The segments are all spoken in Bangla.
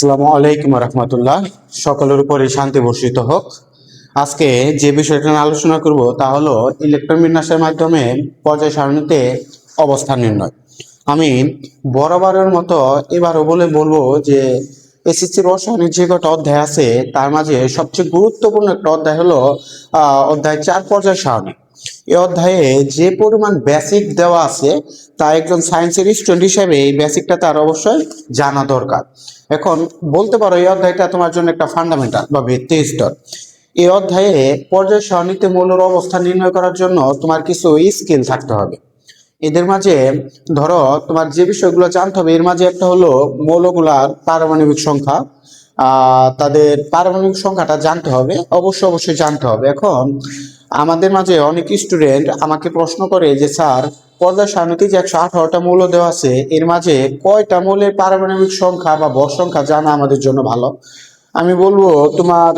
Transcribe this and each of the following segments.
আসসালামু আলাইকুম রহমতুল্লাহ। সকলের উপরে শান্তি বর্ষিত হোক। আজকে যে বিষয়টা নিয়ে আলোচনা করব তা হলো ইলেকট্রন বিন্যাসের মাধ্যমে পর্যায় সারণীতে অবস্থান নির্ণয়। আমি বরাবরের মতো এবারও বলবো যে এসএসসি রসায়নের যে কটা অধ্যায় আছে তার মাঝে সবচেয়ে গুরুত্বপূর্ণ একটা অধ্যায় হলো অধ্যায় 4 পর্যায় সারণী। এই অধ্যায়ে যে পরিমাণ বেসিক দেওয়া আছে তা একজন সায়েন্সের স্টুডেন্ট হিসেবে এই বেসিকটা তার অবশ্যই জানা দরকার। এখন বলতে পারো এই অধ্যায়টা তোমার জন্য একটা ফান্ডামেন্টাল বা ভিত্তি স্তর। এই অধ্যায়ে পর্যায় সারণীতে মৌলের অবস্থান নির্ণয় করার জন্য তোমার কিছু স্কিল থাকতে হবে। এদের মাঝে ধরো তোমার যে বিষয়গুলো জানতে হবে এর মাঝে একটা হলো মৌলগুলার পারমাণবিক সংখ্যা। তাদের পারমাণবিক সংখ্যাটা জানতে হবে, অবশ্যই জানতে হবে। এখন আমাদের মাঝে অনেক স্টুডেন্ট আমাকে প্রশ্ন করে যে স্যার, পর্যায় সারণীতে যে 118টা মৌল দেওয়া আছে এর মাঝে কয়টা মৌলের পারমাণবিক সংখ্যা বা ভর সংখ্যা জানা আমাদের জন্য ভালো? আমি বলবো তোমার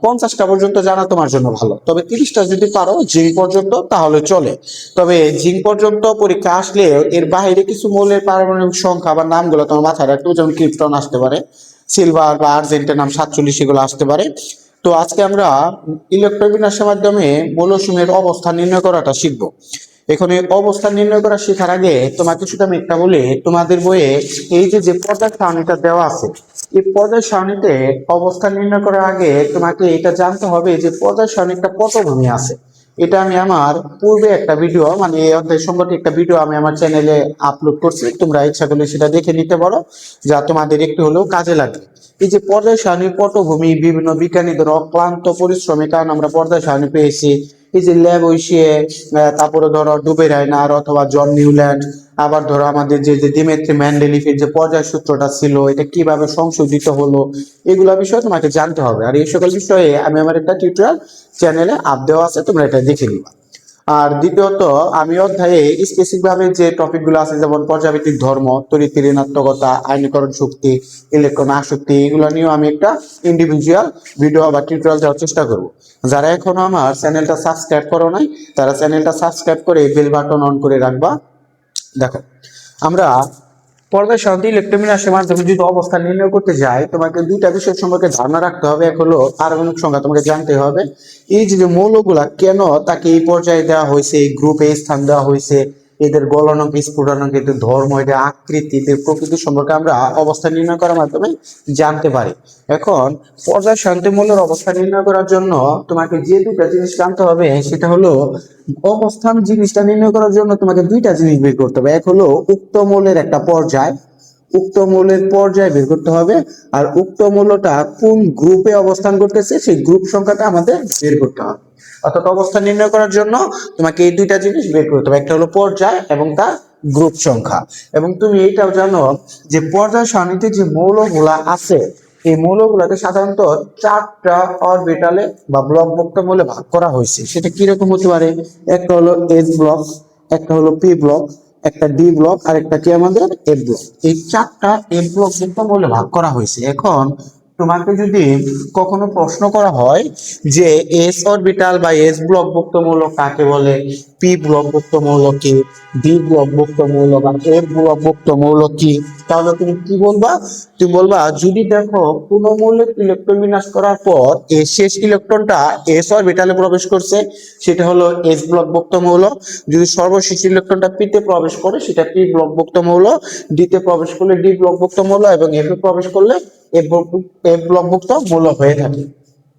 50টা পর্যন্ত জানা তোমার জন্য ভালো, তবে 30টা যদি পারো জিঙ্ক পর্যন্ত তাহলে চলে। তবে জিঙ্ক পর্যন্ত পরীক্ষা আসলে এর বাইরে কিছু মৌলের পারমাণবিক সংখ্যা বা নামগুলো তোমার মাথায় রাখতে, যেমন ক্রিপ্টন আসতে পারে, সিলভার বা আর্জেন্টিনাম 47 এগুলো আসতে পারে। তো আজকে আমরা ইলেকট্রন বিন্যাসের মাধ্যমে মৌলসমূহের অবস্থান নির্ণয় করাটা শিখবো। এখানে অবস্থান নির্ণয় করা শেখার আগে তোমাকে শুধু আমি একটা বলি, তোমাদের বইয়ে এই যে পর্যায় সারণীটা দেওয়া আছে, এই পর্যায় সারণীতে অবস্থান নির্ণয় করার আগে তোমাকে এটা জানতে হবে যে পর্যায় সারণীর একটা পটভূমি আছে। এটা আমি আমার পূর্বে একটা ভিডিও, মানে এই অধ্যায় সম্পর্কে একটা ভিডিও আমি আমার চ্যানেলে আপলোড করছি, তোমরা ইচ্ছা করলে সেটা দেখে নিতে পারো, যা তোমাদের একটু হলেও কাজে লাগবে। এই যে পর্যায় সারণীর পটভূমি, বিভিন্ন বিজ্ঞানীদের অক্লান্ত পরিশ্রমের কারণে আমরা পর্যায় সারণী পেয়েছি। এই যে ল্যাব ঐশিয়ে, তারপরে ধরো ডুবে রায়নার অথবা জন নিউল্যান্ড, আবার ধরো আমাদের যে দিমেত্রি মেন্ডেলিফের যে পর্যায় সূত্রটা ছিল এটা কিভাবে সংশোধিত হলো, এগুলা বিষয়ে তোমাকে জানতে হবে। আর এই সকল বিষয়ে আমি আমার একটা টিউটোরিয়াল চ্যানেলে আপ দেওয়া আছে, তোমরা এটা দেখে নিবা। আর দ্বিতীয়ত আমি অধ্যায়ে স্পেসিফিক ভাবে যে টপিক গুলো আছে, যেমন পর্যাবৃত্তিক ধর্ম, তড়িৎ ঋণাত্মকতা, আয়নীকরণ শক্তি, ইলেকট্রন আসক্তি, এগুলো নিয়েও আমি একটা ইন্ডিভিজুয়াল ভিডিও বা টিউটোরিয়াল দেওয়ার চেষ্টা করব। যারা এখনো আমার চ্যানেলটা সাবস্ক্রাইব করো নাই তারা চ্যানেলটা সাবস্ক্রাইব করে বেল বাটন অন করে রাখবা। দেখো, আমরা পর্যায় সারণীতে ইলেকট্রন বিন্যাসের মাধ্যমে যদি অবস্থান নির্ণয় করতে যাই, তোমাকে দুইটা বিষয় সম্পর্কে ধারণা রাখতে হবে। এক হলো পারমাণবিক সংখ্যা, তোমাকে জানতে হবে এই যে মৌলগুলা কেন তাকে এই পর্যায়ে দেওয়া হয়েছে, এই গ্রুপে স্থান দেওয়া হয়েছে, এদের গলনাঙ্ক, স্ফুটনাঙ্ক, এদের ধর্ম, এদের আকৃতি, এদের প্রকৃতি সম্পর্কে আমরা অবস্থান নির্ণয় করার মাধ্যমে জানতে পারি। এখন পর্যায় সারণীতে মৌলের অবস্থান নির্ণয় করার জন্য তোমাকে যে দুটা জিনিস জানতে হবে সেটা হলো, অবস্থান জিনিসটা নির্ণয় করার জন্য তোমাকে দুইটা জিনিস বের করতে হবে। এক হলো উক্ত মৌলের একটা পর্যায়, উক্ত মৌলের পর্যায় বের করতে হবে, আর উক্ত মৌলটা কোন গ্রুপে অবস্থান করতেছে সেই গ্রুপ সংখ্যাটা আমাদের বের করতে হবে। অর্থাৎ অবস্থান নির্ণয় করার জন্য তোমাকে এই দুইটা জিনিস বের করতে হবে, একটা হলো পর্যায় এবং তার গ্রুপ সংখ্যা। এবং তুমি এইটাও জানো যে পর্যায় সারণীতে যে মৌলগুলা আছে এই মৌলগুলোকে সাধারণত 4টা অরবিটালে বা ব্লকভুক্ত মৌলে ভাগ করা হয়েছে। সেটা কিরকম হতে পারে? একটা হলো এস ব্লক, একটা হলো পি ব্লক, একটা ডি ব্লক, আর একটা কি আমাদের এফ ব্লক। এই 4টা এফ ব্লক যুক্ত মৌলে ভাগ করা হয়েছে। এখন তোমাকে যদি কখনো প্রশ্ন করা হয় যে এস অরবিটাল বা এস ব্লকভুক্ত মৌল কাকে বলে, পি ব্লকভুক্ত মৌল কি, ডি ব্লকভুক্ত মৌল বা এফ ব্লকভুক্ত মৌল কি, তাহলে তুমি কি বলবা? তুমি বলবা যদি দেখো কোন মৌলের ইলেকট্রন বিন্যাস করার পর এই শেষ ইলেকট্রনটা এস অরবিটালে প্রবেশ করছে সেটা হলো এস ব্লকভুক্ত মৌল। যদি সর্বশেষ ইলেকট্রনটা পি তে প্রবেশ করে সেটা পি ব্লকভুক্ত মৌল, ডি তে প্রবেশ করলে ডি ব্লকভুক্ত মৌল এবং এফ এ প্রবেশ করলে এফ ব্লকভুক্ত মৌল হয়ে থাকে।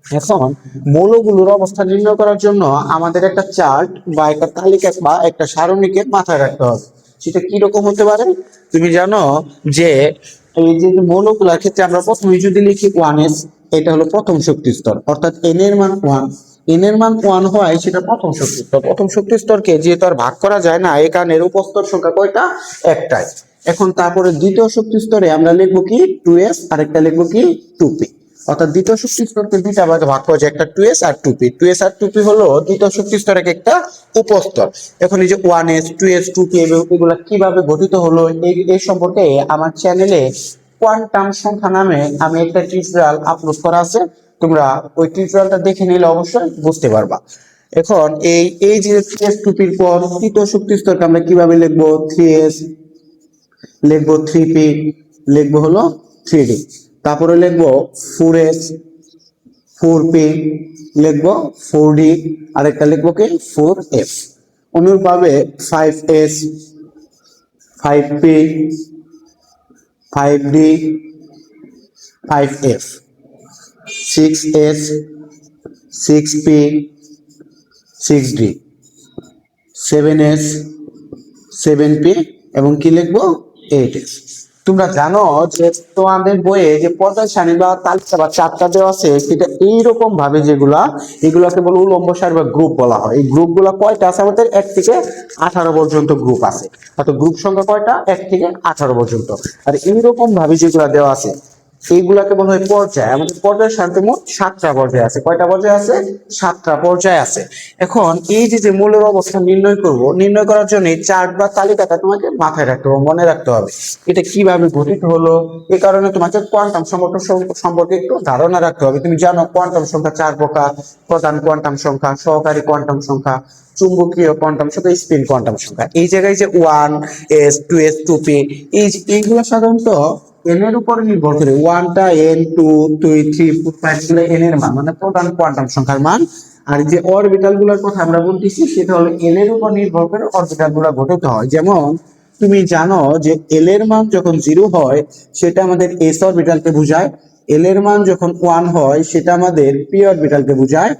এখন মৌলগুলোর অবস্থা নির্ণয় করার জন্য আমাদের একটা চার্ট বা একটা তালিকা বা একটা সারণীকে মাথায় রাখতে হবে। সেটা কি রকম হতে পারে? তুমি জানো যে এই যে মৌলগুলোর ক্ষেত্রে আমরা প্রথমে যদি লিখি 1s, এটা হলো প্রথম শক্তি স্তর, অর্থাৎ n এর মান 1, n এর মান 1 হয় সেটা প্রথম শক্তি স্তর। প্রথম শক্তি স্তরকে যেহেতু আর ভাগ করা যায় না এই কারণে এর উপস্তর সংখ্যা কয়টা? একটাই। এখন তারপরে দ্বিতীয় শক্তি স্তরে আমরা লিখবো কি 2s, আর একটা লিখবো কি 2p। অর্থাৎ দ্বিতীয় শক্তি স্তরকে দুইটা ভাগে ভাগ করা যায়, একটা 2s আর 2p। 2s আর 2p হলো দ্বিতীয় শক্তি স্তরের একটা উপস্তর। এখন এই যে 1s 2s 2p এগুলা কিভাবে গঠিত হলো এই সম্পর্কে আমার চ্যানেলে কোয়ান্টাম সংখ্যা নামে আমি একটা টিউটোরিয়াল আপলোড করা আছে, তোমরা ওই টিউটোরিয়ালটা দেখে নিলে অবশ্যই বুঝতে পারবা। এখন এই এই যে 3s 2p এর পর তৃতীয় শক্তি স্তরকে আমরা কিভাবে লিখবো? 3s লিখবো, 3p লিখবো হলো 3d। তারপরে লিখবো 4s 4p, লিখবো 4d, আরেকটা লিখবো কি 4f। অনুরূপভাবে 5s 5p 5d 5f, 6s 6p 6d, 7s 7p এবং কি লিখবো 8s। তোমরা জানো যে তোমাদের বইয়ে যে পর্যায় সারণী বা তালিকা বা চার্টটা দেওয়া আছে সেটা এইরকম ভাবে এগুলাকে বলে উলম্ব সারি বা গ্রুপ বলা হয়। এই গ্রুপগুলো কয়টা আছে আমাদের? 1 থেকে 18 পর্যন্ত গ্রুপ আছে। অর্থাৎ গ্রুপ সংখ্যা কয়টা? 1 থেকে 18 পর্যন্ত। আর এইরকম ভাবে যেগুলা দেওয়া আছে এইগুলাকে বলা হয় পর্যায়। আমাদের পর্যায় সারণীতে মোট 7টা পর্যায় আছে। কয়টা পর্যায় আছে? 7টা পর্যায় আছে। এখন এই যে মূলের অবস্থান নির্ণয় করার জন্য এই চার্ট বা তালিকাটা তোমাকে মাথায় রাখতে হবে, মনে রাখতে হবে এটা কিভাবে গঠিত হলো। এই কারণে তোমাকে কোয়ান্টাম সম্পর্কে একটু ধারণা রাখতে হবে। তুমি জানো কোয়ান্টাম সংখ্যা 4 প্রকার: প্রধান কোয়ান্টাম সংখ্যা, সহকারী কোয়ান্টাম সংখ্যা, চুম্বকীয় কোয়ান্টাম সংখ্যা, স্পিন কোয়ান্টাম সংখ্যা। এই জায়গায় যে 1s 2s 2p এইগুলো সাধারণত n এর উপর নির্ভর করে। 1টা n 2 2 3 4 5 গুলো n এর মান, মানে প্রধান কোয়ান্টাম সংখ্যার মান। আর যে অরবিটাল গুলোর কথা আমরা বলতেছি সেটা হলো n এর উপর নির্ভর করে অরবিটাল গুলো গঠিত হয়। যেমন তুমি জানো যে এল এর মান যখন 0 হয় সেটা আমাদের এস অরবিটালকে বোঝায়। এল এর মান যখন 1 হয় সেটা আমাদের পি অরবিটালকে বোঝায়।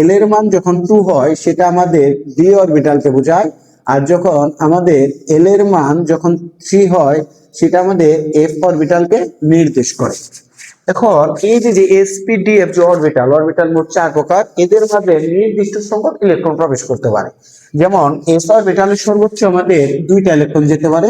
এল এর মান যখন 2 হয় সেটা আমাদের ডি অরবিটালকে বোঝায়। আর যখন আমাদের এল এর মান যখন 3 হয় সেটা আমাদের এফ অরবিটালকে নির্দেশ করে। এখন এই যে এসপিডিএফ যে অরবিটাল মোট 4 প্রকার, এদের মাঝে নির্দিষ্ট সংখ্যক ইলেকট্রন প্রবেশ করতে পারে। যেমন এস অরবিটালের সর্বোচ্চ আমাদের 2টা ইলেকট্রন যেতে পারে,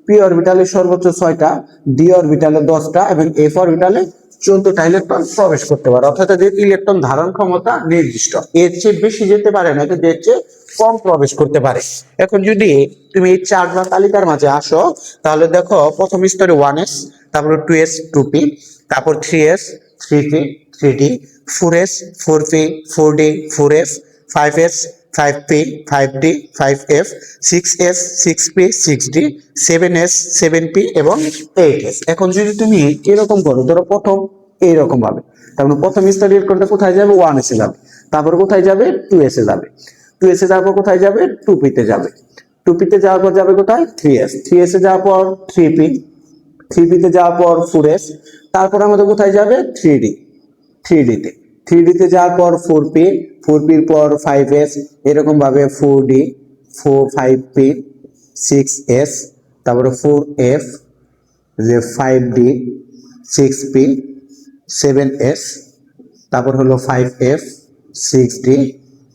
পি অরবিটালের সর্বোচ্চ 6টা, ডি অরবিটালে 10টা এবং এফ অরবিটালে 14টা ইলেকট্রন প্রবেশ করতে পারে। অর্থাৎ এদের ইলেকট্রন ধারণ ক্ষমতা নির্দিষ্ট, এর চেয়ে বেশি যেতে পারে না, কিন্তু এর চেয়ে কম প্রবেশ করতে পারে। এখন যদি তুমি এই চার্ট বা তালিকার মাঝে আসো তাহলে দেখো প্রথম স্তরে 1s, তারপর 2s 2p, তারপর 3s 3p 3d, 4s 4p 4d 4f, 5s 5p 5d 5f, 6s 6p 6d, 7s 7p এবং 8s। এখন যদি তুমি এরকম করো, ধরো প্রথম এইরকম ভাবে, তার মানে প্রথম স্তরের ইলেকট্রনটা কোথায় যাবে? 1s এ যাবে। তারপর কোথায় যাবে? 2s এ যাবে। 2s এ যাওয়ার পর কোথায় যাবে? 2p তে যাবে। 2p তে যাওয়ার পর যাবে কোথায়? 3s। 3s এ যাওয়ার পর 3p। 3p তে যাওয়ার পর 4s। তারপর আমাদের কোথায় যাবে? 3d। 3d তে। 3d তে যাওয়ার পর 4p। 4p এর পর 5s, এরকম ভাবে 4d 4 5p 6s, তারপরে 4f, যে 5d 6p 7s, তারপর হলো 5f 6d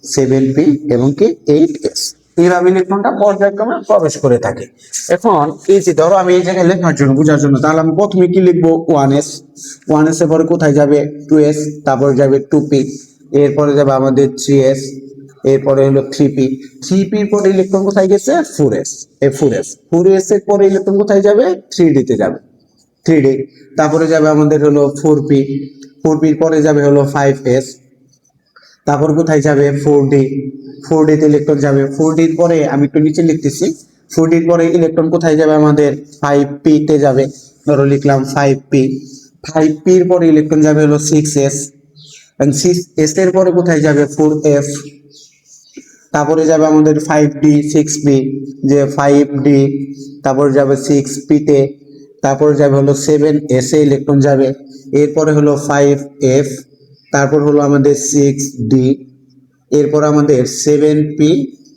7p এবং কি 8s। এইভাবে ইলেকট্রনটা পর্যায়ক্রমে প্রবেশ করে থাকে। এখন এই যে ধরো আমি এই জায়গায় লেখার জন্য, বোঝার জন্য, তাহলে আমি প্রথমে কি লিখবো? 1s। 1s এর পরে কোথায় যাবে? 2s, তারপরে যাবে 2p, এরপরে যাবে আমাদের 3s, এরপরে হলো 3p। 3p এর পরে ইলেকট্রন কোথায় গেছে? 4s। এই 4s 4s এর পরে ইলেকট্রন কোথায় যাবে? 3d তে যাবে। 3d, তারপরে যাবে আমাদের হলো 4p। 4p এর পরে যাবে হলো 5s, তারপর কোথায় যাবে? 4d। 4d তে ইলেকট্রন যাবে। 4d এর পরে আমি একটু নিচে লিখতেছি, 4d এর পরে ইলেকট্রন কোথায় যাবে? আমাদের 5p তে যাবে। ধরো লিখলাম 5p। 5p এর পরে ইলেকট্রন যাবে হলো 6s, এবং 6s এর পরে কোথায় যাবে? 4f। তারপরে যাবে আমাদের 5d 6p, যে 5d, তারপরে যাবে 6p তে, তারপরে যাবে হলো 7s এ ইলেকট্রন যাবে। এরপরে হলো 5f, তারপর হলো আমাদের 6d, এরপর আমাদের 7p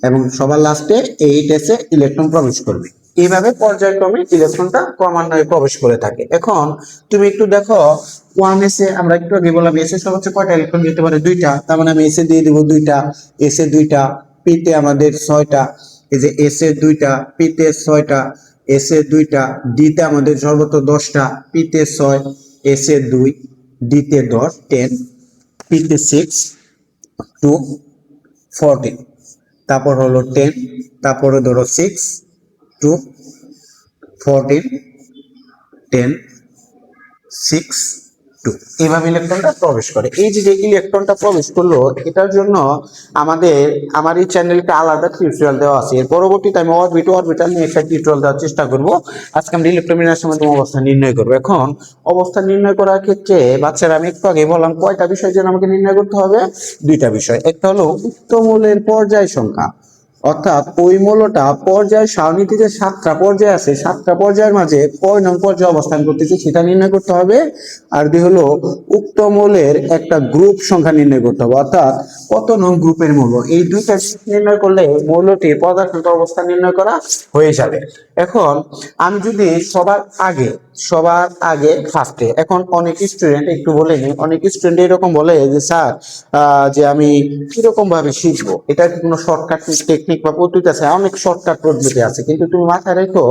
এবং সবার লাস্টে 8s এ ইলেকট্রন প্রবেশ করবে। এইভাবে পর্যায়ক্রমে ইলেকট্রনটা ক্রমান্বয়ে প্রবেশ করে থাকে। এখন তুমি একটু দেখো 1s এ আমরা একটু আগে বললাম এস এ সর্বোচ্চ কয়টা ইলেকট্রন যেতে পারে? 2টা। তার মানে আমি এস এ দিয়ে দিব 2টা, এস এ 2টা, পি তে আমাদের 6টা, এই যে এস এ 2টা, পি তে 6টা, এস এ 2টা, ডি তে আমাদের সর্বোচ্চ 10টা, পি তে 6, এস এ 2, ডি তে 10 10, পি তে 6 2 14, তারপর হলো 10, তারপরে ধরো 6 2 14 10 6 টু, এইভাবে ইলেকট্রনটা প্রবেশ করে। এই যে ইলেকট্রনটা প্রবেশ করলো, এটার জন্য আমার এই চ্যানেলটা আলাদা টিউটোরিয়াল দেওয়া আছে। এর পরবর্তীতে আমি অরবিটাল নিয়ে একটা টিউটোরিয়াল দেওয়ার চেষ্টা করব। আজকে আমরা ইলেকট্রন বিন্যাসের মাধ্যমে অবস্থা নির্ণয় করবো। এখন অবস্থা নির্ণয় করার ক্ষেত্রে বাচ্চারা, আমি একটু আগে বললাম কয়টা বিষয় যেন আমাকে নির্ণয় করতে হবে, দুইটা বিষয়। একটা হলো উক্ত মৌলের পর্যায় সংখ্যা, অর্থাৎ ওই মৌলটা পর্যায় সারণীতে যে 7টা পর্যায় আছে, 7টা পর্যায়ের মাঝে কয় নং পর্যায়ে অবস্থান করতেছে সেটা নির্ণয় করতে হবে। আর দুই হলো উক্ত মৌলের একটা গ্রুপ সংখ্যা নির্ণয় করতে হবে, অর্থাৎ কত নং গ্রুপের মৌল। এই দুইটা নির্ণয় করলে মৌলটি পদার্থগত অবস্থা নির্ণয় করা হয়ে যাবে। এখন আমি যদি সবার আগে ফার্স্টে, এখন অনেক স্টুডেন্ট, একটু বলে নিই, অনেক স্টুডেন্ট এরকম বলে যে স্যার, যে আমি কিরকম ভাবে শিখবো, এটা কি কোনো শর্টকাট টেকনিক বা পদ্ধতি আছে? অনেক শর্টকাট পদ্ধতি আছে, কিন্তু তুমি মাথায় রেখো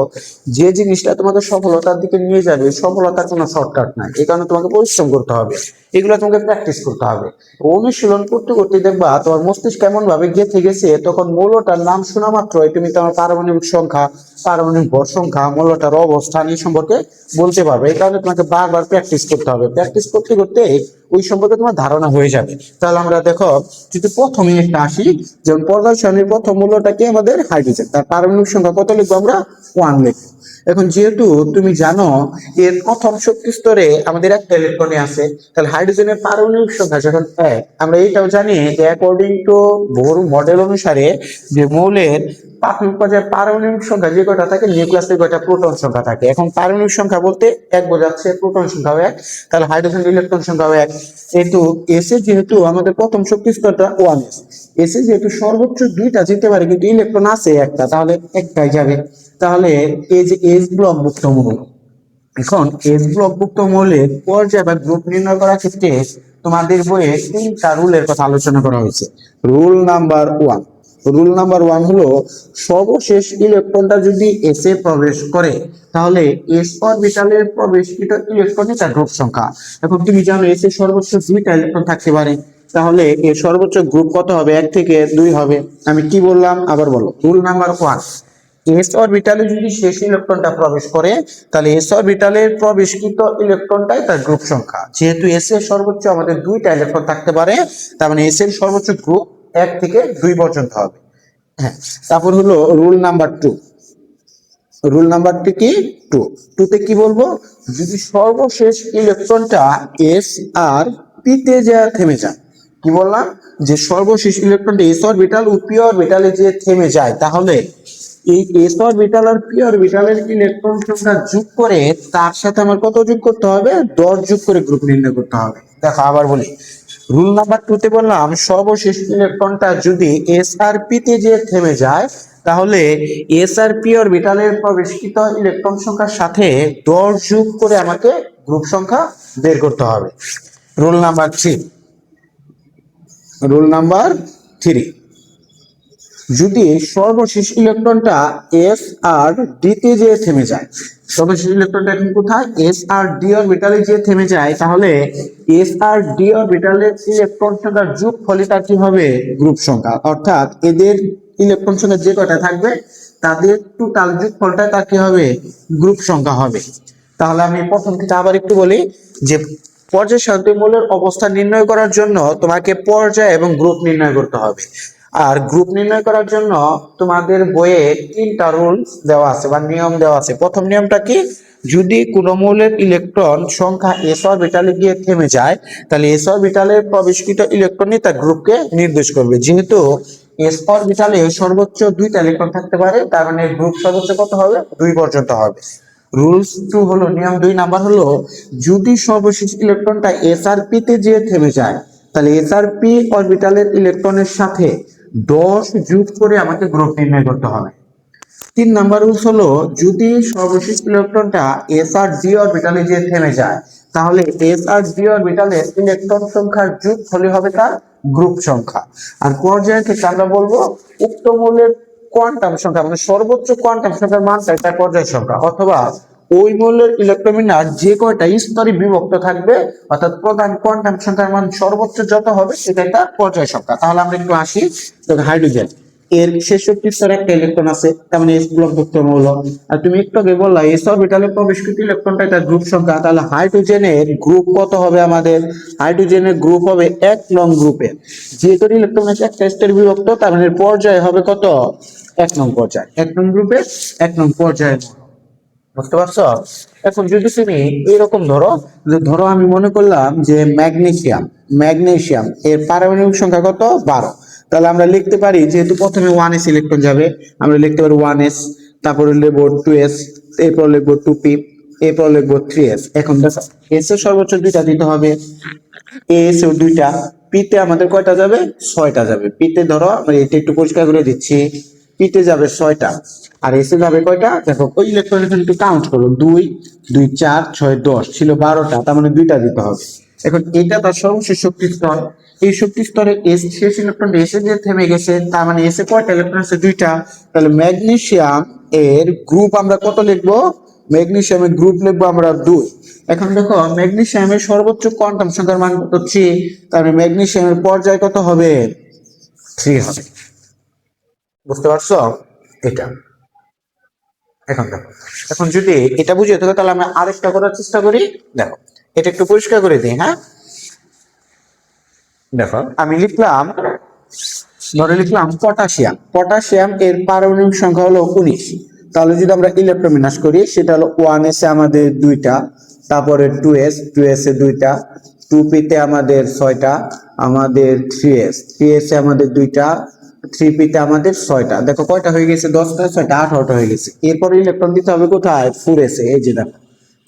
যে জিনিসটা তোমাদের সফলতার দিকে নিয়ে যাবে, সফলতার কোনো শর্টকাট নাই। এই কারণে তোমাকে পরিশ্রম করতে হবে, এগুলো তোমাকে প্র্যাকটিস করতে হবে। অনুশীলন করতে করতে দেখবা তোমার মস্তিষ্ক কেমন ভাবে গেঁথে গেছে, তখন মৌলটার নাম শোনা মাত্রই তুমি তোমার পারমাণবিক সংখ্যা, পারমাণবিক ভর সংখ্যা, মৌলটার অবস্থান এই সম্পর্কে বলতে পারবে। এই কারণে তোমাকে বারবার প্র্যাকটিস করতে হবে। প্র্যাকটিস করতে করতে ওই সম্পর্কে তোমার ধারণা হয়ে যাবে। তাহলে আমরা দেখো, যদি প্রথমে একটা আসি, যেমন পর্যায় সারণীর প্রথম মূল্যটা কি আমাদের হাইড্রোজেন, তার পারমাণবিক সংখ্যা কত লিখবো আমরা? 1 লিখবো। এখন যেহেতু তুমি জানো এর প্রথম শক্তি স্তরে আমাদের একটা ইলেকট্রনে আছে, তাহলে হাইড্রোজেনের পারমাণবিক সংখ্যা যখন 1, আমরা এইটাও জানি যে অ্যাকর্ডিং টু বোর মডেল অনুসারে যে মৌলের প্রাথমিক পর্যায়ে পারমাণবিক সংখ্যা যে কয়টা থাকে, নিউক্লিয়াসে কয়টা প্রোটন সংখ্যা থাকে। এখন পারমাণবিক সংখ্যা বলতে 1 বোঝাচ্ছে, প্রোটন সংখ্যা 1, তাহলে হাইড্রোজেন ইলেকট্রন সংখ্যা 1। যেহেতু আমাদের প্রথম শক্তি স্তরটা 1s, এসে যেহেতু সর্বোচ্চ 2টা যেতে পারে, কিন্তু ইলেকট্রন আছে একটা, তাহলে একটাই যাবে। তাহলে এই যে এস ব্লক মুক্ত মৌল, এখন এস ব্লক মুক্ত মৌলের পর্যায় বা গ্রুপ নির্ণয় করার ক্ষেত্রে তোমাদের বইয়ে 3টা রুলের কথা আলোচনা করা হয়েছে। রুল নাম্বার ওয়ান হলো, সর্বশেষ ইলেকট্রনটা যদি এস এ প্রবেশ করে, তাহলে এস অরবিটালের প্রবেশকৃত ইলেকট্রনের তার গ্রুপ সংখ্যা। এখন তুমি জানো এস এর সর্বোচ্চ 2টা ইলেকট্রন থাকতে পারে, তাহলে এর সর্বোচ্চ গ্রুপ কত হবে? 1 থেকে 2 হবে। আমি কি বললাম আবার বলো। রুল নাম্বার ওয়ান, এস অরবিটালে যদি শেষ ইলেকট্রনটা প্রবেশ করে, তাহলে এস অরবিটালের প্রবেশকৃত ইলেকট্রনটাই তার গ্রুপ সংখ্যা। যেহেতু এস এর সর্বোচ্চ আমাদের 2টা ইলেকট্রন থাকতে পারে, তার মানে এস এর সর্বোচ্চ গ্রুপ 1 থেকে 2 পর্যন্ত হবে। হ্যাঁ, তারপর হলো রুল নাম্বার 2। রুল নাম্বার কি? 2 তে কি বলবো? যদি সর্বশেষ ইলেকট্রনটা এস আর পি তে যা থেমে যায়, কি বললাম যে সর্বশেষ ইলেকট্রনটা এস অরবিটাল ও পি অরবিটালে যে থেমে যায়, তাহলে এই এস অরবিটাল আর পি অরবিটালের ইলেকট্রন সংখ্যা যোগ করে তার সাথে আমার কত যোগ করতে হবে? 10 যোগ করে গ্রুপ নির্ণয় করতে হবে। দেখো আবার বলি, রুল নাম্বার 2 তে বললাম সর্বশেষ ইলেকট্রনটা যদি এস আর পি তে যে থেমে যায়, তাহলে এস আর পি অরবিটালের প্রবেশকৃত ইলেকট্রন সংখ্যার সাথে 10 যোগ করে আমাকে গ্রুপ সংখ্যা বের করতে হবে। রুল নাম্বার 3, যদি সর্বশেষ ইলেকট্রনটা এস আর ডি তে যে থেমে যায়, সর্বশেষ ইলেকট্রনটা এখন কোথায়? এস আর ডি অরবিটালে যে থেমে যায়, তাহলে এস আর ডি অরবিটালের ইলেকট্রন সংখ্যার যোগফলই তার কি হবে? গ্রুপ সংখ্যা। অর্থাৎ এদের ইলেকট্রন সংখ্যা যে কয়টা থাকবে, তাদের টোটাল যোগফলটা তার কি হবে? গ্রুপ সংখ্যা হবে। তাহলে আমি প্রথম থেকে আবার একটু বলি যে পর্যায় সারণী মৌলের অবস্থা নির্ণয় করার জন্য তোমাকে পর্যায় এবং গ্রুপ নির্ণয় করতে হবে। আর গ্রুপ নির্ণয় করার জন্য তোমাদের বইয়ে 3টা রুলস দেওয়া আছে বা নিয়ম দেওয়া আছে। প্রথম নিয়মটা কি? যদি কোনো মৌলের ইলেকট্রন সংখ্যা এস অরবিটালে গিয়ে থেমে যায়, তাহলে এস অরবিটালের প্রবেশকৃত ইলেকট্রনই তার গ্রুপকে নির্দেশ করবে। যেহেতু এস অরবিটালে সর্বোচ্চ 2টা ইলেকট্রন থাকতে পারে, তার মানে গ্রুপ সর্বোচ্চ কত হবে? 2 পর্যন্ত হবে। রুলস 2 হলো, নিয়ম 2 নাম্বার হলো, যদি সর্বশেষ ইলেকট্রনটা এস আর পি তে যে থেমে যায়, তাহলে এস আর পি অরবিটালের ইলেকট্রনের সাথে 10 যোগ করে আমাকে গ্রুপ নির্ণয় করতে হবে। 3 নাম্বার রুলস হলো, যদি সর্বশেষ ইলেকট্রনটা এস আর ডি অরবিটালে যে থেমে যায়, তাহলে এস আর ডি অরবিটালের ইলেকট্রন সংখ্যার যোগফলই হবে তার গ্রুপ সংখ্যা। আর পর্যায়ের ক্ষেত্রে আমরা বলবো উক্ত মৌলের কোয়ান্টাম সংখ্যা, মানে সর্বোচ্চ কোয়ান্টাম সংখ্যার মানটা তার পর্যায় সংখ্যা, অথবা ওই মৌলের ইলেকট্রন বিন্যাস যে কয়টা স্তরে বিভক্ত থাকবে, অর্থাৎ প্রধান কোয়ান্টাম সংখ্যার মান সর্বোচ্চ যত হবে সেটাই তার পর্যায় সংখ্যা। তাহলে আমরা একটু আসি হাইড্রোজেন। এর ছেষট্টি স্তরে একটা ইলেকট্রন আছে, তার মানে এস ব্লকভুক্ত মৌল। আর তুমি একটু আগে বললা এস অরবিটালে প্রবেশকৃত ইলেকট্রনটা তার গ্রুপ সংখ্যা, তাহলে হাইড্রোজেনের গ্রুপ কত হবে আমাদের? হাইড্রোজেনের গ্রুপ হবে 1 নং গ্রুপে। যেহেতু ইলেকট্রন একটা স্তরে বিভক্ত, তার মানে পর্যায় হবে কত? 1 নং পর্যায়, 1 নং গ্রুপে 1 নং পর্যায়ে। বুঝতে পারছো? এখন যদি তুমি এরকম ধরো, যে ধরো আমি মনে করলাম যে ম্যাগনেসিয়াম এর পারমাণবিক সংখ্যা কত? 12। তাহলে আমরা লিখতে পারি, যেহেতু প্রথমে 1s ইলেকট্রন যাবে, আমরা লিখতে পারি 1s, তারপরে লিখবো 2s, এরপর লিখবো 2p, এরপর লিখবো 3s। এখন দেখো s এর সর্বোচ্চ 2টা দিতে হবে, as এর 2টা, p তে আমাদের কয়টা যাবে? 6টা যাবে। p তে ধরো আমরা এটা একটু পরিষ্কার করে দিচ্ছি, p তে যাবে 6টা, আর s এ যাবে কয়টা? দেখো ওই ইলেকট্রন একটু কাউন্ট করো, 2 2 4 6 10, ছিল 12টা, তার মানে 2টা দিতে হবে। এখন এটা তার সর্বশেষ শক্তি স্তর, এই শক্তি স্তরে এস শেষ ইলেকট্রনটা এসে যে থেমে গেছে, তার মানে এসে কয়টা ইলেকট্রন আছে? 2টা। তাহলে ম্যাগনেসিয়াম এর গ্রুপ আমরা কত লিখবো? ম্যাগনেসিয়ামের গ্রুপ লিখবো আমরা 2। এখন দেখো ম্যাগনেসিয়ামের সর্বোচ্চ কোয়ান্টাম সংখ্যার মান কত? 3। তাহলে ম্যাগনেসিয়ামের পর্যায় কত হবে? 3 হবে। বুঝতে পারছো? এটা এখন দেখো, এখন যদি এটা বুঝিয়ে থাকো তাহলে আমরা আরেকটা করার চেষ্টা করি। দেখো এটা একটু পরিষ্কার করে দিই। হ্যাঁ, দেখো আমি লিখলাম, ধরে লিখলাম পটাশিয়াম এর পারমাণবিক সংখ্যা হলো 19। তাহলে যদি আমরা ইলেকট্রন বিন্যাস করি, সেটা হলো 1s এ আমাদের 2টা, তারপরে 2s এ 2টা, 2p তে আমাদের 6টা, আমাদের 3s এ আমাদের 2টা, 3p তে আমাদের 6টা। দেখো কয়টা হয়ে গেছে? 10টা 6টা 18টা হয়ে গেছে। এরপরে ইলেকট্রন দিতে হবে কোথায়? 4s এ। এই যে দেখো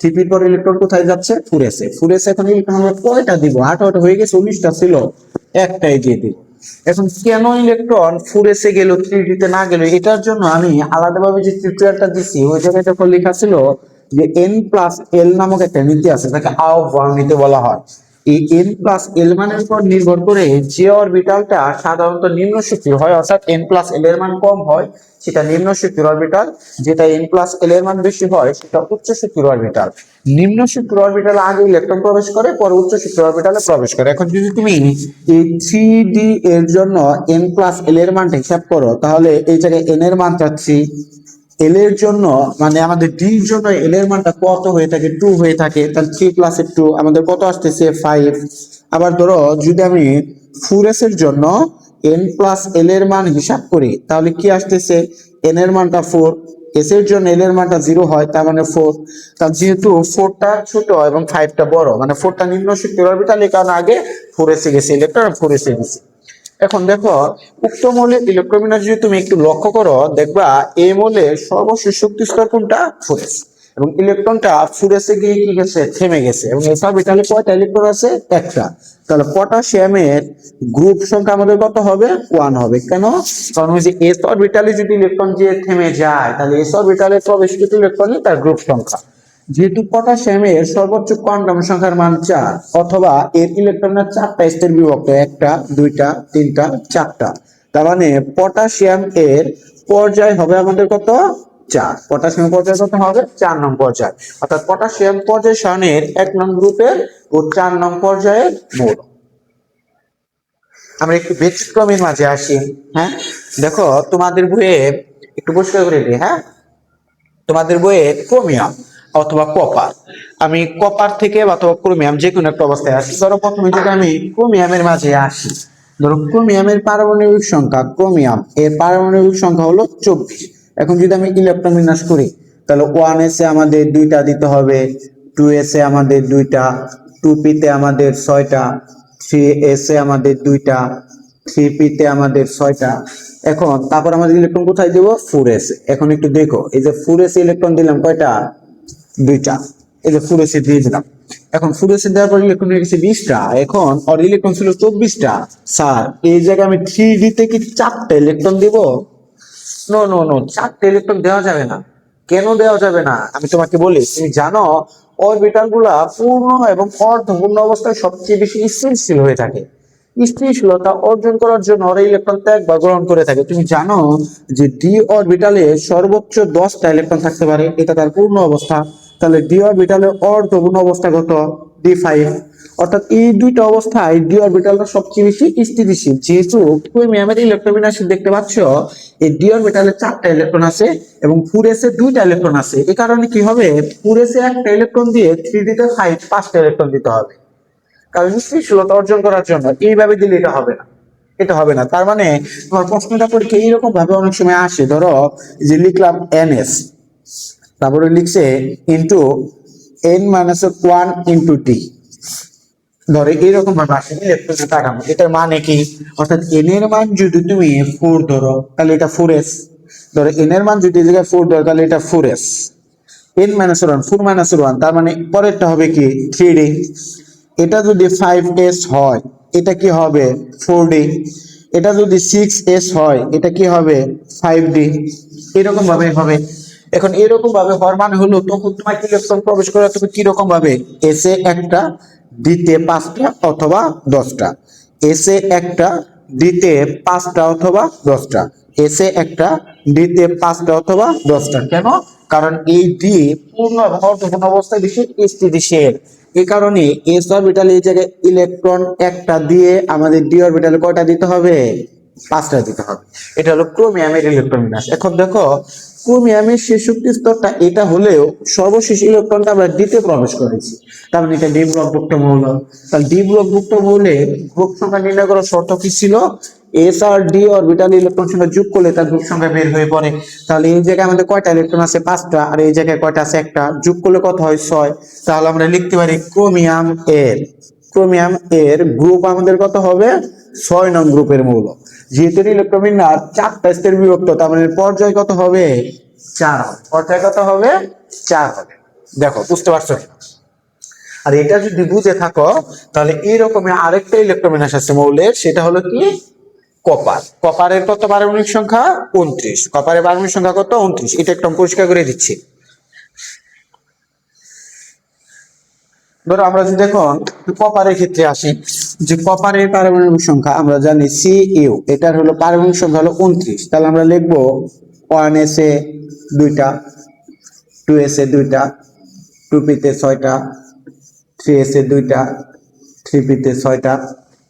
3p এর পরে ইলেকট্রন কোথায় যাচ্ছে? 4s এ। 4s এখন ইলেকট্রন আমরা কয়টা দিব? 18টা হয়ে গেছে, 19টা ছিল, একটাই দিয়ে দিব। এখন কেন ইলেকট্রন 4s এ গেল, 3d তে না গেল? এটার জন্য আমি আলাদাভাবে যে টিউটোরিয়ালটা দিছি, ওই জায়গায় তখন লেখা ছিল যে n+l নামক একটা নীতি আছে, যাকে আহ্বান নীতি বলা হয়। এই n+l মানের উপর নির্ভর করে যে অরবিটালটা সাধারণত নিম্ন শক্তির হয়, অর্থাৎ n+l এর মান কম হয়, সেটা নিম্ন শক্তির অরবিটাল। যেটা n+l এর মান বেশি হয়, সেটা উচ্চ শক্তির অরবিটাল। নিম্ন শক্তির অরবিটালে আগে ইলেকট্রন প্রবেশ করে, পরে উচ্চ শক্তির অরবিটালে প্রবেশ করে। এখন যদি তুমি এই 3d এর জন্য n+l এর মানটা হিসাব করো, তাহলে এই জায়গায় n এর মান চাচ্ছি, এল এর জন্য মানে আমাদের ডি এর জন্য এল এর মানটা কত হয়ে থাকে? 2 হয়ে থাকে। তাহলে 3+2 আমাদের কত আসতেছে? 5। আবার ধরো যদি আমি 4s এর জন্য n+l এর মান হিসাব করি, তাহলে কি আসতেছে? n এর মানটা 4, s এর জন্য l এর মানটা 0 হয়, তার মানে 4। তার যেহেতু 4টা ছোট এবং 5টা বড়, মানে 4টা নিম্ন শক্তির অরবিটাল, এই কারণে আগে 4s এ গেছে ইলেকট্রন, 4s এ গেছে। এখন দেখো উক্ত মৌলের ইলেকট্রন বিন্যাস যদি তুমি একটু লক্ষ্য করো, দেখবা এই মৌলের সর্বশেষ শক্তি স্তর কোনটা? 4s। এবং ইলেকট্রনটা 4s এ গিয়ে কি গেছে? থেমে গেছে। এবং এস অরবিটালে কয়টা ইলেকট্রন আছে? একটা। তাহলে পটাশিয়ামের গ্রুপ সংখ্যা আমাদের কত হবে? 1 হবে। কেন? কারণ ওই যে এস অরবিটালে যদি ইলেকট্রন যে থেমে যায়, তাহলে এস অরবিটালে প্রবেশকৃত ইলেকট্রনই তার গ্রুপ সংখ্যা। যেহেতু পটাশিয়ামের সর্বোচ্চ কোয়ান্টাম সংখ্যার মান 4, অথবা এর ইলেকট্রনের 4টা স্তরে বিভক্ত, 1টা 2টা 3টা 4টা, তার মানে পটাশিয়াম এর পর্যায় হবে আমাদের কত? 4। পটাশিয়াম পর্যায় কত হবে? 4 নং পর্যায়। অর্থাৎ পটাশিয়াম পর্যায় সারণীর 1 নং গ্রুপের ও 4 নং পর্যায়ের মৌল। আমরা একটু ব্যতিক্রমের মাঝে আসি। হ্যাঁ, দেখো তোমাদের বইয়ে একটু পরিষ্কার করে দিই। হ্যাঁ, তোমাদের বইয়ে ক্রোমিয়াম অথবা কপার, আমি কপার থেকে অথবা ক্রোমিয়াম যে কোনো একটা অবস্থায় আসি। ধরো প্রথমে যদি আমি ক্রোমিয়ামের মাঝে আসি, ধরো ক্রোমিয়ামের পারমাণবিক সংখ্যা, ক্রোমিয়াম এর পারমাণবিক সংখ্যা হলো 24। এখন যদি আমি ইলেকট্রন বিন্যাস করি, তাহলে 1s এ আমাদের 2টা দিতে হবে, 2s এ আমাদের 2টা, 2p তে আমাদের 6টা, 3s এ আমাদের 2টা, 3p তে আমাদের 6টা। এখন তারপর আমাদের ইলেকট্রন কোথায় দেব? 4s এ। এখন একটু দেখো, এই যে 4s এ ইলেকট্রন দিলাম কয়টা? 2টা। এই যে 4s এ দিয়ে দিলাম। এখন 4s এ দেওয়ার পর ইলেকট্রন হয়ে গেছে 20টা। এখন আর ইলেকট্রন ছিল 24টা। স্যার এই জায়গায় আমি 3d তে কি 4টা ইলেকট্রন দিব? নো নো নো, 4টা ইলেকট্রন দেওয়া যাবে না। কেন দেওয়া যাবে না আমি তোমাকে বলি। তুমি জানো অরবিটাল গুলা পূর্ণ এবং অর্ধপূর্ণ অবস্থায় সবচেয়ে বেশি স্থিতিশীল হয়ে থাকে। স্থিতিশীলতা অর্জন করার জন্য ওরা ইলেকট্রন ত্যাগ বা গ্রহণ করে থাকে। তুমি জানো যে ডি অরবিটালে সর্বোচ্চ 10টা ইলেকট্রন থাকতে পারে, এটা তার পূর্ণ অবস্থা। তাহলে ডি অরবিটালের অর্ধপূর্ণ অবস্থা কত? d5। অর্থাৎ এই দুইটা অবস্থায় ডি অরবিটালটা সবচেয়ে বেশি স্থিতিশীল। যেহেতু ক্রোমিয়ামের ইলেকট্রোবিন্যাসে দেখতে পাচ্ছ এই ডি অরবিটালে 4টা ইলেকট্রন আছে এবং 4s এ 2টা ইলেকট্রন আছে। এই কারণে কি হবে, 4s এ একটা ইলেকট্রন দিয়ে 3d তে 5টা ইলেকট্রন দিতে হবে, কারণ স্থিতিশীলতা অর্জন করার জন্য। এইভাবে দিলে এটা হবে না, এটা হবে না। তার মানে তোমার প্রশ্নটা পরীক্ষা এইরকম ভাবে অনেক সময় আসে, ধরো যে লিখলাম ns, তারপরে লিখছে ইন্টু n-1 ইন্টু টি, ধরে এইরকম ভাবে আসে ইলেকট্রনের কাঠামো। এটার মানে কি, অর্থাৎ n এর মান যদি তুমি 4 ধরো তাহলে এটা 4s, ধরো n এর মান যদি এই জায়গায় 4 ধরো তাহলে এটা 4s, n-1 4 - 1 তার মানে পরেরটা হবে কি 3d। এটা যদি 5s হয় এটা কি হবে 4d। এটা যদি 6s হয় এটা কি হবে 5d। এরকম ভাবে হবে। এখন এরকম ভাবে হওয়ার মানে হলো তখন তোমার ইলেকট্রন প্রবেশ করা তুমি কি রকম ভাবে, s এ একটা, d তে 5টা অথবা 10টা, s এ একটা, d তে 5টা অথবা 10টা, s এ একটা, d তে 5টা অথবা 10টা। কেন? কারণ এই ডি পূর্ণ অর্ধপূর্ণ অবস্থায় বেশি স্থিতিশীল। এই কারণে এস অরবিটালে এই জায়গায় ইলেকট্রন একটা দিয়ে আমাদের ডি অরবিটালে কয়টা দিতে হবে, 5টা দিতে হবে। এটা হলো ক্রোমিয়ামের ইলেকট্রন বিন্যাস। এখন দেখো ক্রোমিয়ামের শেষ শক্তি স্তরটা এটা হলেও সর্বশেষ ইলেকট্রনটা আমরা ডিতে প্রবেশ করেছি, তার মানে এটা ডি ব্লকভুক্ত মৌল। তাহলে ডি ব্লকভুক্ত মৌলে গ্রুপ সংখ্যা নির্ণয় করার শর্ত কি ছিল, এস আর ডি অরবিটাল ইলেকট্রন সংখ্যা যোগ করলে তার গ্রুপ সংখ্যা বের হয়ে পড়ে। তাহলে এই জায়গায় আমাদের কয়টা ইলেকট্রন আছে, 5টা, আর এই জায়গায় কয়টা আছে, একটা, যোগ করলে কত হয় 6। তাহলে আমরা লিখতে পারি ক্রোমিয়াম এর গ্রুপ আমাদের কত হবে, 6 নং গ্রুপের মৌল। যেহেতু ইলেকট্রন বিন্যাস 4টা স্তরে বিভক্ত, তার মানে পর্যায় কত হবে 4 হবে। পর্যায় কত হবে 4 হবে। দেখো বুঝতে পারছো? আর এটা যদি বুঝে থাকো তাহলে এইরকমের আরেকটা ইলেকট্রন বিন্যাস আছে মৌলের, সেটা হলো কি কপার। কপারের কত পারমাণবিক সংখ্যা 29। কপারের পারমাণবিক সংখ্যা কত 29। এটা একদম পরিষ্কার করে দিচ্ছি। ধরো আমরা যদি এখন কপারের ক্ষেত্রে আসি, যে কপারের পারমাণবিক সংখ্যা আমরা জানি Cu, এটার হলো পারমাণবিক সংখ্যা হলো 29। তাহলে আমরা লিখবো 1s এ 2টা, 2s এ 2টা, 2p তে 6টা, 3s এ 2টা, 3p তে 6টা,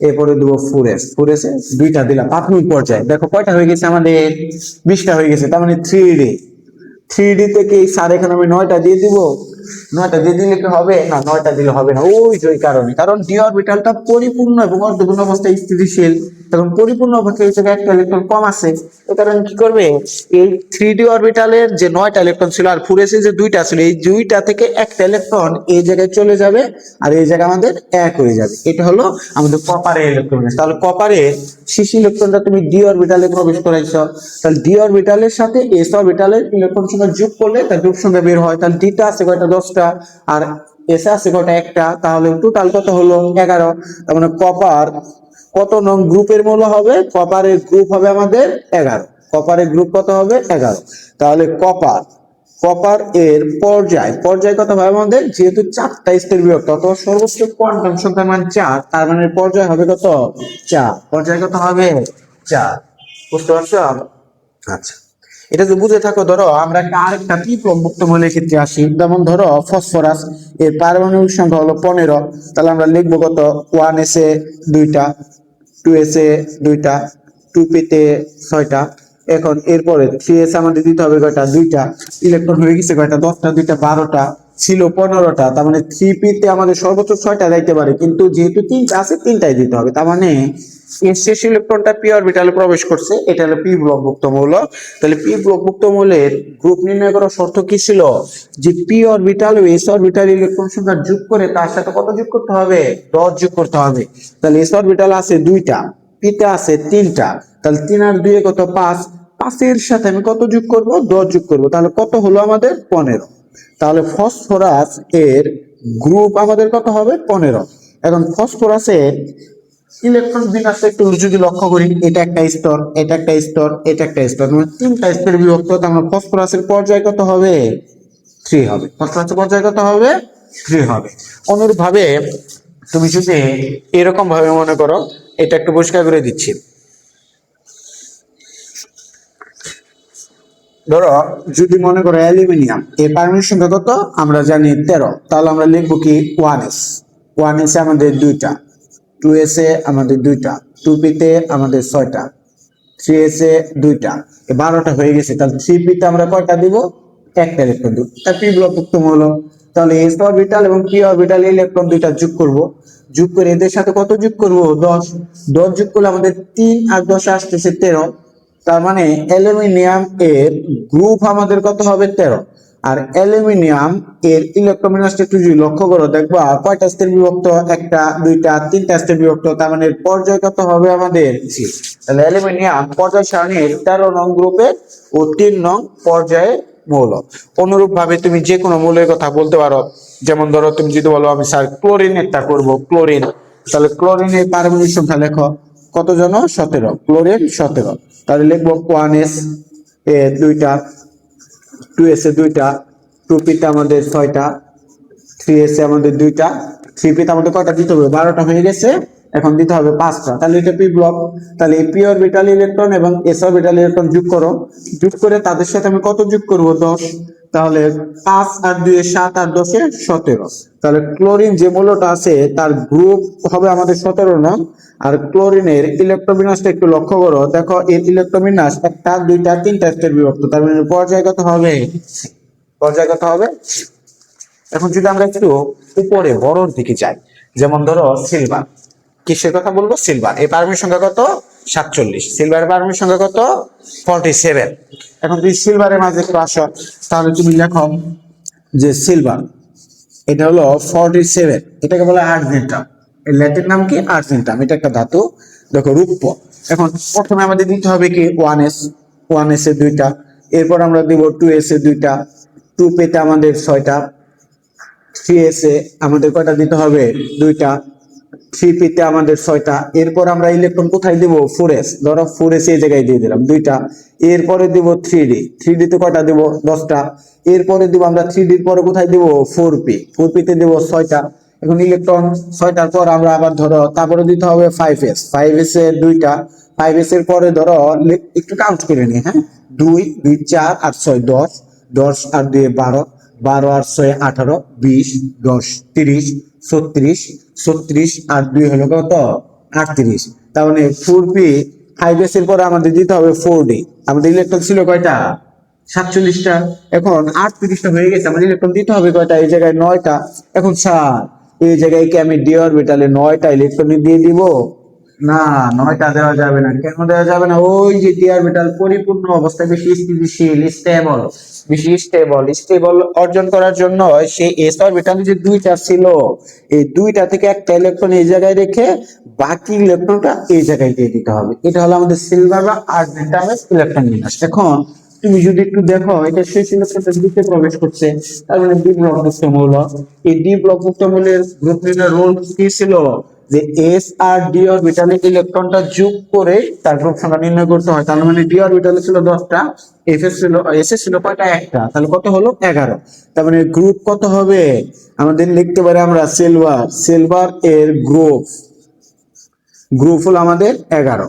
এরপরে দেবো 4s এ 2টা দিলাম। প্রাথমিক পর্যায়ে দেখো কয়টা হয়ে গেছে আমাদের, 20টা হয়ে গেছে। তার মানে 3d থেকে স্যার এখানে আমি 9টা দিয়ে দিব, 9টা দিয়ে দিলে কি হবে না, 9টা দিলে হবে না। ওই কারণে, কারণ ডি অরবিটালটা পরিপূর্ণ এবং অর্ধপূর্ণ অবস্থায় স্থিতিশীল এবং পরিপূর্ণ অবস্থায় এই জায়গায় একটা ইলেকট্রন কম আছে। এই কারণে কি করবে, এই 3d অরবিটালের যে 9টা ইলেকট্রন ছিল আর 4s এর যে 2টা ছিল, এই 2টা থেকে একটা ইলেকট্রন এই জায়গায় চলে যাবে আর এই জায়গায় আমাদের এক হয়ে যাবে। এটা হলো আমাদের কপারের ইলেকট্রন। তাহলে কপারের শেষ ইলেকট্রনটা তুমি ডি অরবিটালে প্রবেশ করাইছো, তাহলে ডি অরবিটালের সাথে এস অরবিটালের ইলেকট্রন সংখ্যা যোগ করলে তার গ্রুপ সংখ্যা বের হয়। তাহলে ডিটা আছে কয়টা 10টা আর এস আছে কয়টা একটা, তাহলে টোটাল কত হলো 11। তার মানে কপার কত নং গ্রুপের মৌল হবে, কপারের গ্রুপ হবে আমাদের 11। কপারের গ্রুপ কত হবে 11। তাহলে কপার এর পর্যায় কত হবে আমাদের, যেহেতু 4টা স্তর বিভক্ত অথবা সর্বোচ্চ কোয়ান্টাম সংখ্যার মান 4, তার মানে পর্যায় হবে কত 4। পর্যায় কত হবে 4। বুঝতে পারছো? আচ্ছা, এটা যদি বুঝে থাকো, ধরো আমরা আরেকটা বিপ্লব মুক্ত মৌলের ক্ষেত্রে আসি। যেমন ধরো ফসফরাস, এর পারমাণবিক সংখ্যা হলো 15। তাহলে আমরা লিখবো কত, 1s এ 2টা, 2s এ 2টা, 2p তে 6টা। এখন এরপরে 3s আমাদের দিতে হবে কয়টা, 2টা। ইলেকট্রন হয়ে গেছে কয়টা, 10টা, 2টা 12টা, ছিল 15টা। তার মানে 3p তে আমাদের সর্বোচ্চ 6টা দিতে পারে, কিন্তু যেহেতু 3টা আছে 3টাই দিতে হবে। তার মানে এর শেষ ইলেকট্রনটা পি অরবিটালে প্রবেশ করছে, এটা হলো পি ব্লকভুক্ত মৌল। তাহলে পি ব্লকভুক্ত মৌলের গ্রুপ নির্ণয় করার শর্ত কি ছিল, যে পি অরবিটাল ও এস অরবিটাল ইলেকট্রন সংখ্যা যোগ করে তার সাথে কত যোগ করতে হবে, 10 যোগ করতে হবে। তাহলে এস অরবিটাল আছে 2টা, পি তে আছে 3টা, তাহলে 3 আর 2 কত 5, 5 এর সাথে আমি কত যোগ করব, 10 যোগ করব। তাহলে কত হলো আমাদের 15। তাহলে ফসফরাস এর গ্রুপ আমাদের কত হবে 15। এখন ফসফরাসের ইলেকট্রন বিন্যাস একটু যদি লক্ষ্য করি, এটা একটা স্তর, এটা একটা স্তর, এটা একটা স্তর, মানে 3টা স্তরে বিভক্ত। তার ফসফরাসের পর্যায় কত হবে 3 হবে। ফসফরাসের পর্যায় কত হবে 3 হবে। অনুরূপ ভাবে তুমি যদি এরকম ভাবে মনে করো, এটা একটু পরিষ্কার করে দিচ্ছি। ধরো যদি মনে করো অ্যালুমিনিয়াম, এর পারমাণবিক সংখ্যা কত আমরা জানি 13। তাহলে আমরা লিখবো কি 1s। ওয়ান এসে আমাদের দুইটা, টু এসে আমাদের দুইটা, টু পিতে আমাদের ছয়টা, থ্রি এসে দুইটা, 12টা হয়ে গেছে। তাহলে থ্রি পিতে আমরা কয়টা দিব? একটা ইলেকট্রন দিব। তার পি ব্লক উত্তম হলো। তাহলে এস অরবিটাল এবং পি অরবিটাল ইলেকট্রন দুইটা যোগ করব, যোগ করে এদের সাথে কত যোগ করব? 10। 10 যোগ করলে আমাদের 3 আর 10 আসতেছে 13। তার মানে অ্যালুমিনিয়াম এর গ্রুপ আমাদের কত হবে? 13। আর অ্যালুমিনিয়াম এর ইলেকট্রোমিনাসটা একটু যদি লক্ষ্য করো, দেখবা কয়টা স্তরে বিভক্ত? একটা, দুইটা, তিনটা স্তরে বিভক্ত। তার মানে পর্যায় কত হবে আমাদের? তাহলে অ্যালুমিনিয়াম পর্যায় সারণীর 13 নং গ্রুপে ও 3 নং পর্যায়ে মৌল। অনুরূপ ভাবে তুমি যে কোনো মৌলের কথা বলতে পারো। যেমন ধরো তুমি যদি বলো আমি স্যার ক্লোরিনেরটা করব, ক্লোরিন, তাহলে ক্লোরিনের পারমাণবিক সংখ্যা লেখো। কত জন? 17। ক্লোরিন 17। তাহলে লিখবো ওয়ান এস এ দুইটা, টু এস এ দুইটা, টু পিতে আমাদের ছয়টা, থ্রি এস এ আমাদের দুইটা, থ্রি পিতে আমাদের কয়টা দিতে হবে? 12টা হয়ে গেছে। এখন দিতে হবে 5টা। তাহলে এটা পি ব্লক। তাহলে এই পি অরবিটাল ইলেকট্রন এবং এস অরবিটাল ইলেকট্রন যোগ করো, যোগ করে তাদের সাথে আমি কত যোগ করব? 10। তাহলে 5 আর 2 এ 7 আর 10 এ 17। তাহলে ক্লোরিন যে মৌলটা আছে তার গ্রুপ হবে আমাদের 17 নং। আর ক্লোরিনের ইলেকট্রোবিন্যাসটা একটু লক্ষ্য করো, দেখো এর ইলেকট্রোবিন্যাস একটা, দুইটা, তিনটা স্তরে বিভক্ত। তার মানে পর্যায়গত হবে, পর্যায়গত হবে। এখন যদি আমরা একটু উপরে বড়র দিকে যাই, যেমন ধরো সিলভার, কিসের কথা বলবো? সিলভার। এই পারমাণবিক সংখ্যা কত? 47। সিলভারের পারমাণবিক সংখ্যা কত? 47। এখন তুমি সিলভারের মাঝে একটু আসো, তাহলে তুমি লেখো যে সিলভার এটা হলো 47। এটাকে বলে আর্জেন্টাম। এর ল্যাটিন নাম কি? আর্জেন্টাম। এটা একটা ধাতু। দেখো রূপ্য। এখন প্রথমে আমাদের দিতে হবে কি? One S. One S A দুইটা, এরপর আমরা দিব টু এস এ দুইটা, টু পেতে আমাদের ছয়টা, থ্রি এস এ আমাদের কয়টা দিতে হবে? দুইটা, থ্রি পিতে আমাদের ছয়টা। এরপর আমরা ইলেকট্রন কোথায় দিব? Four S. ধরো ফোর এস এই জায়গায় দিয়ে দিলাম দুইটা। এরপরে দিব থ্রি ডি। থ্রি ডিতে কয়টা দিব? 10টা। এরপরে দিব আমরা থ্রি ডির পরে কোথায় দিব? Four P. ফোর পিতে দিব ছয়টা। এখন ইলেকট্রন ছয়টার পর আমরা আবার ধরো তারপরে দিতে হবে ফাইভ এস। ফাইভ এস এর দুইটা। ফাইভ এস এর পরে ধরো একটু কাউন্ট করে নি, হ্যাঁ, দুই, দুই, 4 আর 6 10। 10 আর 2 12, 12 আর 6 18, 20, 10, 30, 36, 36 আর 2 হলো কত? 38। তার মানে 4p 5s এর পরে আমাদের দিতে হবে 4d। আমাদের ইলেকট্রন ছিল কয়টা? 47টা। এখন 38টা হয়ে গেছে, আমাদের ইলেকট্রন দিতে হবে কয়টা? এই জায়গায় 9টা। এখন স্যার এই জায়গায় কি আমি ডি অরবিটালে 9টা ইলেকট্রন দিয়ে দিব? না, 9টা দেওয়া যাবে না। কেন দেওয়া যাবে না? ওই যে ডি অরবিটাল পরিপূর্ণ অবস্থায় বেশি স্থিতিশীল, স্টেবল, বেশি স্টেবল, স্টেবল অর্জন করার জন্য সেই এস অরবিটালে যে দুইটা ছিল, এই দুইটা থেকে একটা ইলেকট্রন এই জায়গায় রেখে বাকি ইলেকট্রনটা এই জায়গায় দিয়ে দিতে হবে। এটা হলো আমাদের সিলভার বা আর্জেন্টামের ইলেকট্রন বিন্যাস। এখন তুমি যদি একটু দেখো, এটা শেষ ইলেকট্রনটা দিকে প্রবেশ করছে, তার মানে ডি ব্লক মুক্ত মৌল। এই ডি ব্লক মুক্ত মৌলের গ্রুপ নির্ণয়ের রোল কি ছিল? যে এস আর ডি অরবিটালে ইলেকট্রনটা যোগ করে তার গ্রুপ সংখ্যা নির্ণয় করতে হয়। তার মানে ডি অরবিটালে ছিল 10টা, এস এ ছিল কয়টা? একটা। তাহলে কত হলো? 11। তার মানে গ্রুপ কত হবে? আমাদের লিখতে পারি আমরা সিলভার। সিলভার এর গ্রুপ, গ্রুপ হলো আমাদের 11।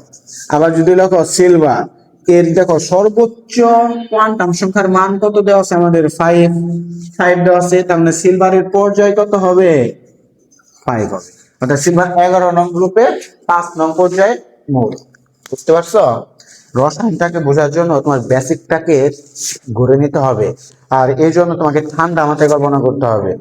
আবার যদি লেখো সিলভার এর, দেখো সর্বোচ্চ কোয়ান্টাম সংখ্যার মান কত দেওয়া আছে আমাদের? 5। 5 দেওয়া আছে। তার মানে সিলভারের পর্যায় কত হবে? 5 হবে। অর্থাৎ সিলভার 11 নং গ্রুপে 5 নং পর্যায়ে মৌল। বুঝতে পারছো? রসায়নটাকে বোঝার জন্য তোমার বেসিকটাকে ঘুরে নিতে হবে। আর এই জন্য তোমাকে ঠান্ডা মাথায় কল্পনা করতে হবে।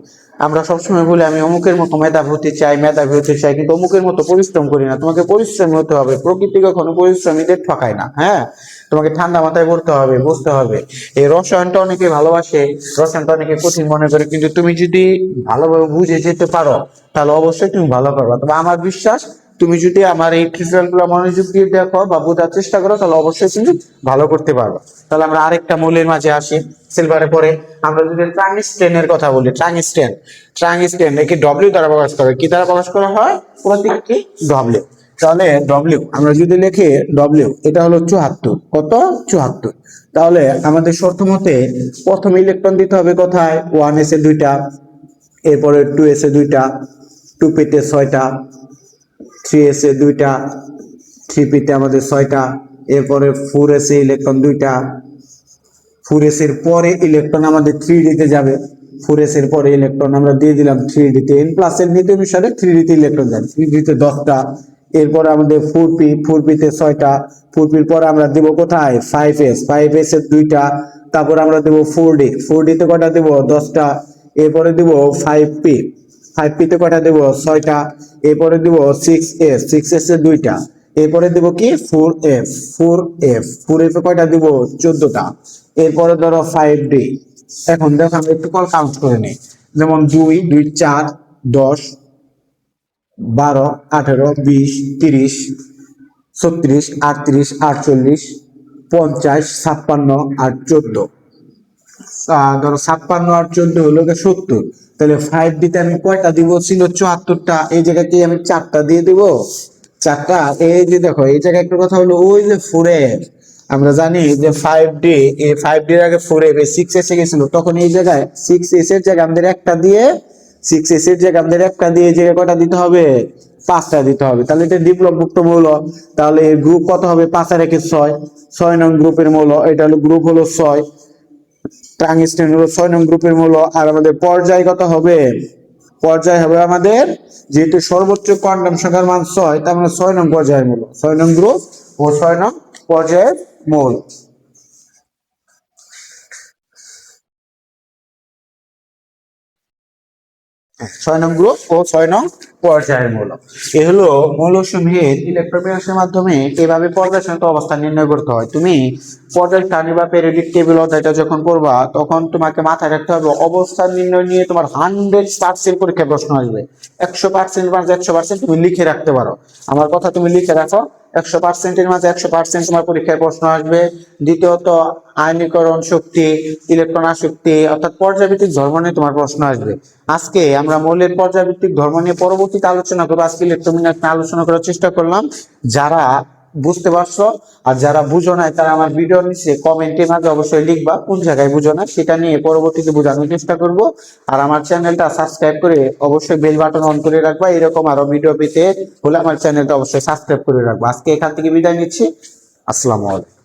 আমরা সবসময় বলি আমি অমুকের মতো মেধাবী হতে চাই, মেধাবী হতে চাই, কিন্তু অমুকের মতো পরিশ্রম করি না। তোমাকে পরিশ্রমী হতে হবে। প্রকৃতি কখনো পরিশ্রমীদের ঠকায় না। হ্যাঁ, তোমাকে ঠান্ডা মাথায় পড়তে হবে, বুঝতে হবে। এই রসায়নটা অনেকে ভালোবাসে, রসায়নটা অনেকে কঠিন মনে করে, কিন্তু তুমি যদি ভালোভাবে বুঝে যেতে পারো তাহলে অবশ্যই তুমি ভালো পারবে। তবে আমার বিশ্বাস, তুমি যদি আমার এই টিউটোরিয়াল গুলো মনোযোগ দিয়ে দেখো বা বোঝার চেষ্টা করো তাহলে অবশ্যই তুমি ভালো করতে পারবে। তাহলে আমরা আরেকটা মৌলের মাঝে আসি। সিলভারের পরে আমরা যদি টাংস্টেনের কথা বলি, টাংস্টেন। টাংস্টেন একে ডব্লিউ দ্বারা প্রকাশ করে। কি দ্বারা প্রকাশ করা হয়? প্রতীকটি ডব্লিউ। তাহলে ডব্লিউ আমরা যদি লিখি ডব্লিউ, এটা হলো 74। কত? 74। তাহলে আমাদের শর্ত মতে প্রথম ইলেকট্রন দিতে হবে কোথায়? ওয়ান এস এ দুইটা, এরপরে টু এস এ দুইটা, টু পিতে ছয়টা, থ্রি এস এ দুইটা, থ্রি পিতে আমাদের ছয়টা, এরপরে ফোর এস এ ইলেকট্রন দুইটা, ফোর এস এর পরে ইলেকট্রন আমাদের থ্রি ডিতে যাবে। 4s এর পরে ইলেকট্রন আমরা দিয়ে দিলাম 3d তে। n প্লাস এর নীতি অনুসারে 3d তে ইলেকট্রন যায়, 3d তে 10টা। এরপরে আমাদের 4p তে 6টা, 4p এর পরে আমরা দেব কোথায় 5s এর 2টা। তারপর আমরা দেব 4d তে কয়টা দেব 10টা। এরপরে দেব 5p তে কয়টা দেব 6টা। এরপরে দেব 6s এর 2টা। এরপরে দেব কি 4f এ কয়টা দেব 14টা। এরপরে ধরো 5d। এখন দেখো আমরা একটু কল কাউন্ট করে নিই, যেমন 2 2 4 10 12 18 20 30 36 38 48 50 56 আর 14। ধরো 56 আর 14 হলো 70। তাহলে 5d তে আমি কয়টা দিব ছিল 74টা, এই জায়গায় কি আমি 4টা দিয়ে দিব 4টা। এই যে দেখো এই জায়গায় একটা কথা হলো, ওই যে 4f আমরা জানি যে 5d, এই 5d এর আগে 4f 6 এসে গেছিল, তখন এই জায়গায় 6s এর জায়গায় আমাদের একটা দিয়ে 6s এর জায়গায় আমাদের একটা দিয়ে এই জায়গায় কয়টা দিতে হবে 5টা দিতে হবে। তাহলে এটা ডিপ্লবমুক্ত মৌল, তাহলে এর গ্রুপ কত হবে 5 আর 1 6 নং গ্রুপের মৌল। এটা হলো গ্রুপ হলো 6, টাংস্টেন হলো 6 নং গ্রুপের মৌল। আর আমাদের পর্যায় কত হবে, পর্যায় হবে আমাদের, যেহেতু সর্বোচ্চ কোয়ান্টাম সংখ্যার মান 6, তার মানে 6 নং পর্যায়ের মৌল, 6 নং গ্রুপ ও 6 নং পর্যায়ের মৌল। 6 নং গ্রুপ ও 6 নং পর্যায়ের মৌল। এ হলো মৌলসমূহের ইলেকট্রন বিন্যাসের মাধ্যমে এভাবে পর্যায় সারণীতে অবস্থান নির্ণয় করতে হয়। তুমি পর্যায় সারণী বা পেরিয়ডিক টেবিল অধ্যায়টা যখন পড়বা, তখন তোমাকে মাথায় রাখতে হবে অবস্থান নির্ণয় নিয়ে তোমার 100% পরীক্ষায় প্রশ্ন আসবে। 100% মাঝে 100% তুমি লিখে রাখতে পারো, আমার কথা তুমি লিখে রাখো। 100% এর মাঝে 100% তোমার পরীক্ষায় প্রশ্ন আসবে। দ্বিতীয়ত আয়নীকরণ শক্তি, ইলেকট্রন আসক্তি অর্থাৎ পর্যায়ভিত্তিক ধর্ম নিয়ে তোমার প্রশ্ন আসবে। আজকে আমরা মৌলের পর্যায়ভিত্তিক ধর্ম নিয়ে পরবর্তীতে আলোচনা করবো। আজকে ইলেকট্রন বিন্যাস নিয়ে আলোচনা করার চেষ্টা করলাম। যারা বুঝতে পারছো আর যারা বুঝো নাই, তারা আমার ভিডিওর নিচে কমেন্টের মাঝে অবশ্যই লিখবা কোন জায়গায় বুঝো না, সেটা নিয়ে পরবর্তীতে বোঝানোর চেষ্টা করব। আর আমার চ্যানেলটা সাবস্ক্রাইব করে অবশ্যই বেল বাটন অন করে রাখবা, এরকম আরো ভিডিও পেতে হলে আমার চ্যানেলটা অবশ্যই সাবস্ক্রাইব করে রাখবা। আজকে এখান থেকে বিদায় নিচ্ছি, আসসালামু আলাইকুম।